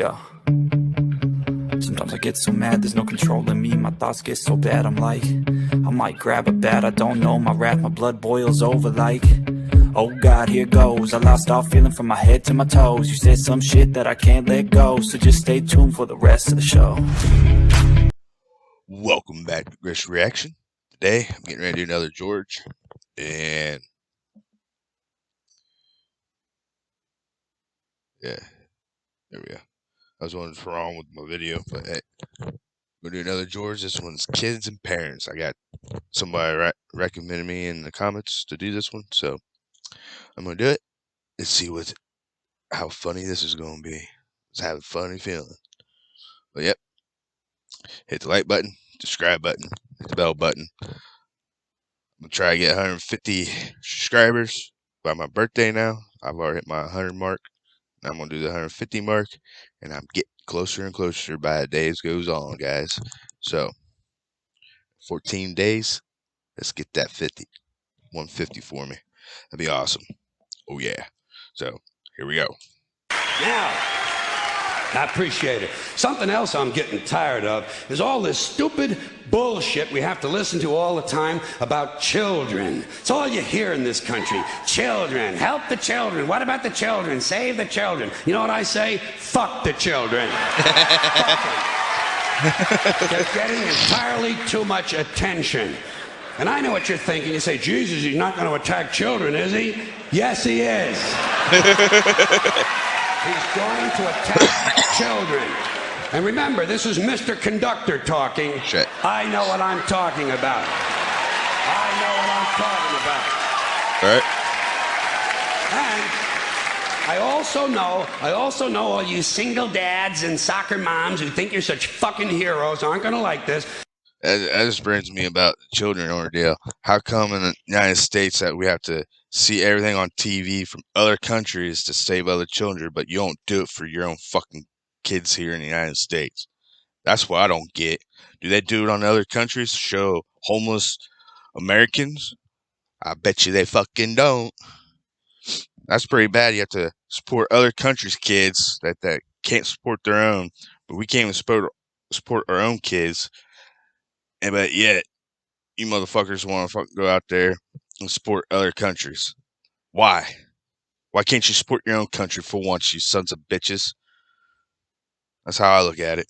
Yeah. Sometimes I get so mad, there's no controlling me. My thoughts get so bad, I'm like, I might grab a bat, I don't know. My wrath, my blood boils over like, oh God, here goes. I lost all feeling from my head to my toes. You said some shit that I can't let go, so just stay tuned for the rest of the show. Welcome back to GriffsReaction. Today, I'm getting ready to do another George, and yeah, there we go. I was wondering what's wrong with my video, but hey, I'm gonna do another George. This one's kids and parents. I got somebody recommended me in the comments to do this one, so I'm gonna do it. Let's see how funny this is gonna be. Just have a funny feeling. But yep, hit the like button, subscribe button, hit the bell button. I'm gonna try to get 150 subscribers by my birthday now. I've already hit my 100 mark. I'm going to do the 150 mark, and I'm getting closer and closer by the days goes on, guys. So, 14 days, let's get that 150 for me. That'd be awesome. Oh, yeah. So, here we go. Now, I appreciate it. Something else I'm getting tired of is all this stupid bullshit we have to listen to all the time about children. It's all you hear in this country. Children. Help the children. What about the children? Save the children. You know what I say? Fuck the children. Fuck them. They're getting entirely too much attention. And I know what you're thinking. You say, Jesus, he's not going to attack children, is he? Yes, he is. He's going to attack children. And remember, this is Mr. Conductor talking. Shit. I know what I'm talking about. I know what I'm talking about. All right. And I also know all you single dads and soccer moms who think you're such fucking heroes aren't going to like this. That just brings me about the children ordeal. How come in the United States that we have to see everything on TV from other countries to save other children, but you don't do it for your own fucking kids here in the United States? That's what I don't get. Do they do it on other countries to show homeless Americans? I bet you they fucking don't. That's pretty bad. You have to support other countries' kids that can't support their own, but we can't even support our own kids. But yet, you motherfuckers want to fucking go out there and support other countries. Why? Why can't you support your own country for once, you sons of bitches? That's how I look at it.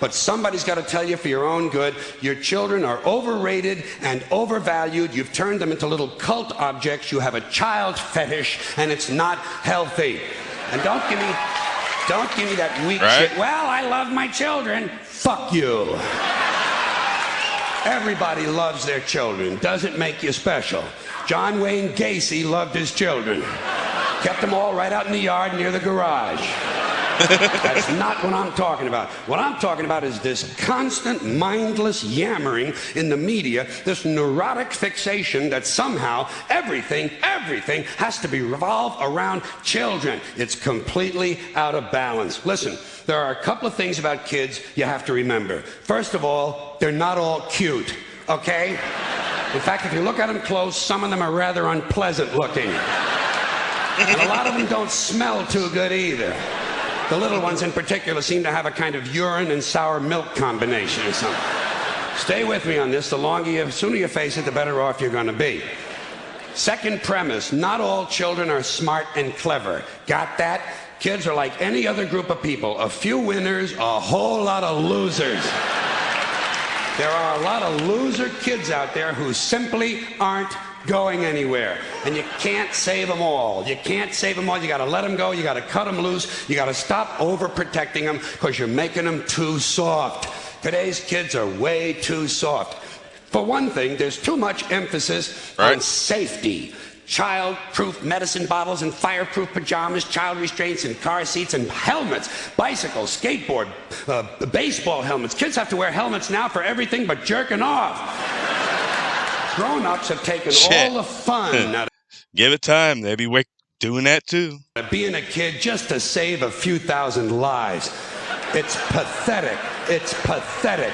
But somebody's got to tell you for your own good, your children are overrated and overvalued. You've turned them into little cult objects. You have a child fetish, and it's not healthy. And don't give me that weak shit. Well, I love my children. Fuck you. Everybody loves their children. Doesn't make you special. John Wayne Gacy loved his children. Kept them all right out in the yard near the garage. That's not what I'm talking about. What I'm talking about is this constant mindless yammering in the media, this neurotic fixation that somehow everything has to be revolved around children. It's completely out of balance. Listen, there are a couple of things about kids you have to remember. First of all, they're not all cute, okay? In fact, if you look at them close, some of them are rather unpleasant looking. And a lot of them don't smell too good either. The little ones in particular seem to have a kind of urine and sour milk combination or something. Stay with me on this. The sooner you face it, the better off you're going to be. Second premise, not all children are smart and clever. Got that? Kids are like any other group of people. A few winners, a whole lot of losers. There are a lot of loser kids out there who simply aren't going anywhere, and you can't save them all. You can't save them all. You got to let them go. You got to cut them loose. You got to stop overprotecting them because you're making them too soft. Today's kids are way too soft. For one thing, there's too much emphasis on safety. Child-proof medicine bottles and fireproof pajamas, child restraints and car seats and helmets, bicycles, skateboard, baseball helmets. Kids have to wear helmets now for everything but jerking off. Grown-ups have taken all the fun out of Give it time. They be doing that too. Being a kid just to save a few thousand lives. It's pathetic. It's pathetic.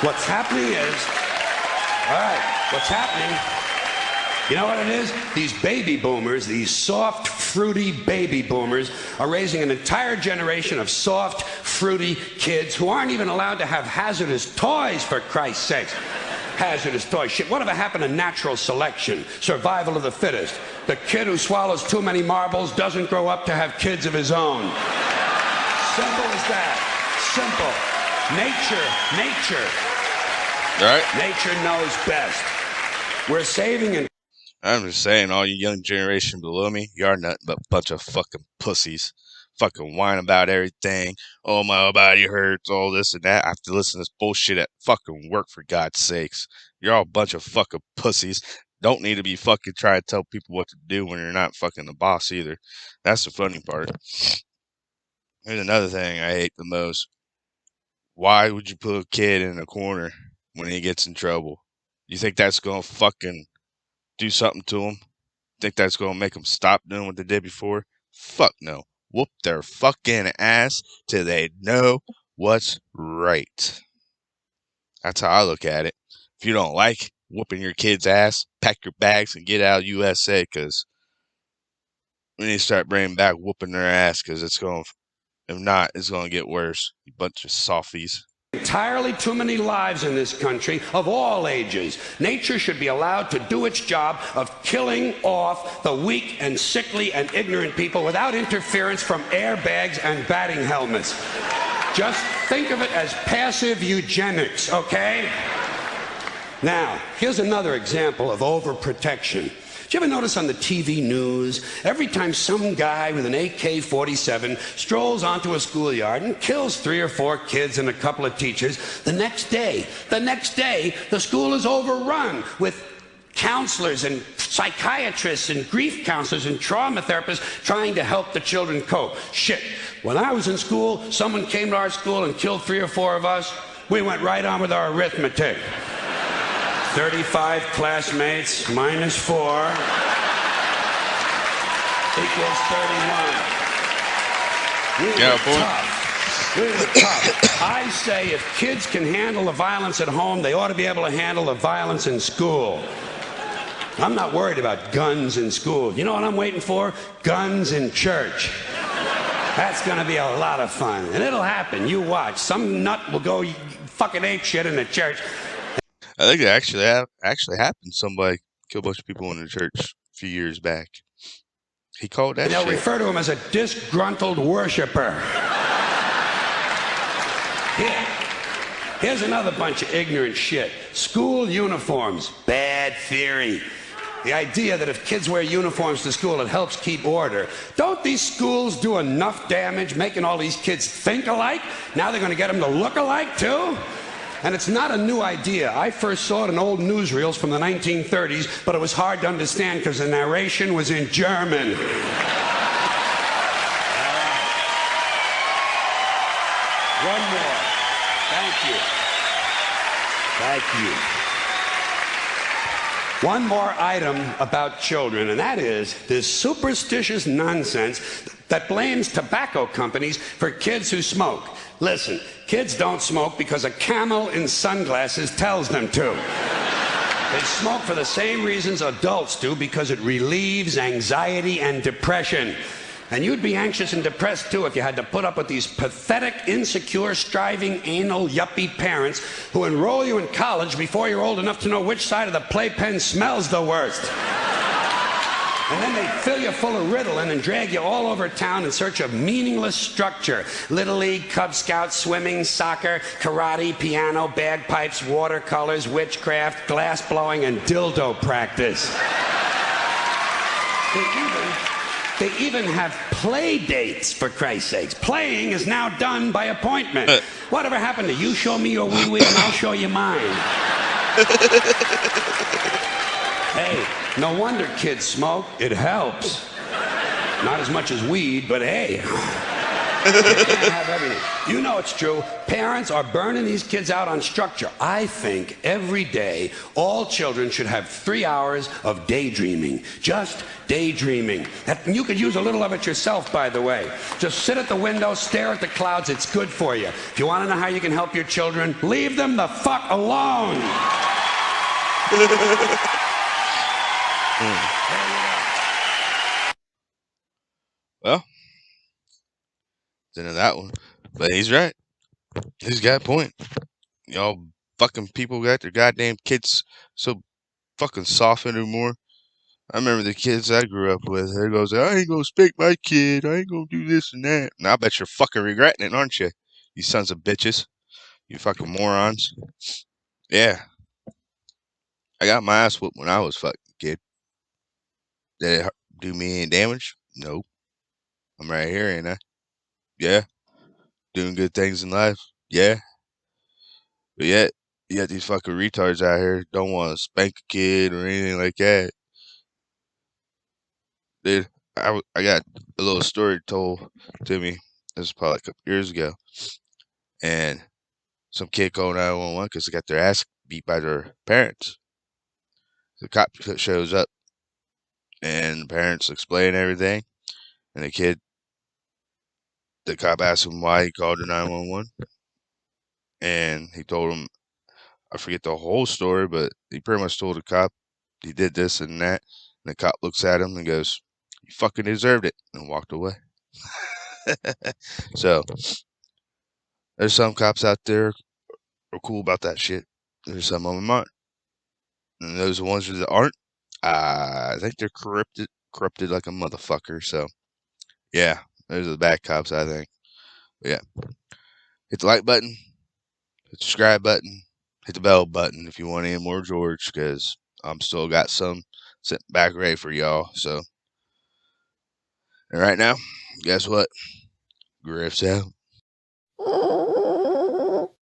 What's happening is, all right, what's happening You know what it is? These baby boomers, these soft, fruity baby boomers, are raising an entire generation of soft, fruity kids who aren't even allowed to have hazardous toys, for Christ's sakes. Hazardous toys. Shit, whatever happened to natural selection? Survival of the fittest. The kid who swallows too many marbles doesn't grow up to have kids of his own. Simple as that. Simple. Nature. All right. Nature knows best. We're saving and... I'm just saying, all you young generation below me, you are nothing but a bunch of fucking pussies. Fucking whine about everything. Oh, my body hurts, all this and that. I have to listen to this bullshit at fucking work, for God's sakes. You're all a bunch of fucking pussies. Don't need to be fucking trying to tell people what to do when you're not fucking the boss either. That's the funny part. Here's another thing I hate the most. Why would you put a kid in a corner when he gets in trouble? You think that's gonna fucking do something to him? Think that's gonna make them stop doing what they did before? Fuck no. Whoop their fucking ass till they know what's right. That's how I look at it. If you don't like whooping your kid's ass, pack your bags and get out of USA, because we need to start bringing back whooping their ass, because it's going, if not, it's going to get worse. You bunch of softies. Entirely too many lives in this country of all ages. Nature should be allowed to do its job of killing off the weak and sickly and ignorant people without interference from airbags and batting helmets. Just think of it as passive eugenics, okay? Now, here's another example of overprotection. Did you ever notice on the TV news, every time some guy with an AK-47 strolls onto a schoolyard and kills 3 or 4 kids and a couple of teachers, the next day, the school is overrun with counselors and psychiatrists and grief counselors and trauma therapists trying to help the children cope. Shit, when I was in school, someone came to our school and killed 3 or 4 of us. We went right on with our arithmetic. 35 classmates minus 4 equals 31. We were tough. I say if kids can handle the violence at home, they ought to be able to handle the violence in school. I'm not worried about guns in school. You know what I'm waiting for? Guns in church. That's going to be a lot of fun. And it'll happen. You watch. Some nut will go fucking ape shit in the church. I think it actually happened. Somebody killed a bunch of people in the church a few years back. He called that shit. They'll refer to him as a disgruntled worshiper. Here's another bunch of ignorant shit. School uniforms. Bad theory. The idea that if kids wear uniforms to school, it helps keep order. Don't these schools do enough damage making all these kids think alike? Now they're going to get them to look alike, too? And it's not a new idea. I first saw it in old newsreels from the 1930s, but it was hard to understand because the narration was in German. One more. Thank you. One more item about children, and that is this superstitious nonsense that blames tobacco companies for kids who smoke. Listen, kids don't smoke because a camel in sunglasses tells them to. They smoke for the same reasons adults do, because it relieves anxiety and depression. And you'd be anxious and depressed too if you had to put up with these pathetic, insecure, striving, anal, yuppie parents who enroll you in college before you're old enough to know which side of the playpen smells the worst. And then they fill you full of Ritalin and drag you all over town in search of meaningless structure. Little League, Cub Scouts, swimming, soccer, karate, piano, bagpipes, watercolors, witchcraft, glass blowing, and dildo practice. They even have play dates, for Christ's sakes. Playing is now done by appointment. Whatever happened to you show me your wee-wee and I'll show you mine? Hey, no wonder kids smoke. It helps. Not as much as weed, but hey. You can't have everything. You know it's true. Parents are burning these kids out on structure. I think every day all children should have 3 hours of daydreaming. Just daydreaming. You could use a little of it yourself, by the way. Just sit at the window, stare at the clouds. It's good for you. If you want to know how you can help your children, leave them the fuck alone. Well, it's into that one. But he's right. He's got a point. Y'all fucking people got their goddamn kids so fucking soft anymore. I remember the kids I grew up with. They goes, I ain't gonna spank my kid. I ain't gonna do this and that. And I bet you're fucking regretting it, aren't you? You sons of bitches. You fucking morons. Yeah. I got my ass whooped when I was fucking kid. Did it do me any damage? Nope. I'm right here, ain't I? Yeah. Doing good things in life? Yeah. But yet, you got these fucking retards out here don't want to spank a kid or anything like that. Dude, I got a little story told to me. This was probably a couple years ago. And some kid called 911 because they got their ass beat by their parents. The cop shows up, and the parents explain everything. And the cop asked him why he called the 911. And he told him, I forget the whole story, but he pretty much told the cop he did this and that. And the cop looks at him and goes, you fucking deserved it, and walked away. So, there's some cops out there are cool about that shit. There's some of them aren't. And those ones that aren't, I think they're corrupted like a motherfucker. So, yeah, those are the bad cops, I think. But yeah, hit the like button, hit the subscribe button, hit the bell button if you want any more George, because I'm still got some sitting back ready for y'all. So, and right now, guess what? Griff's out.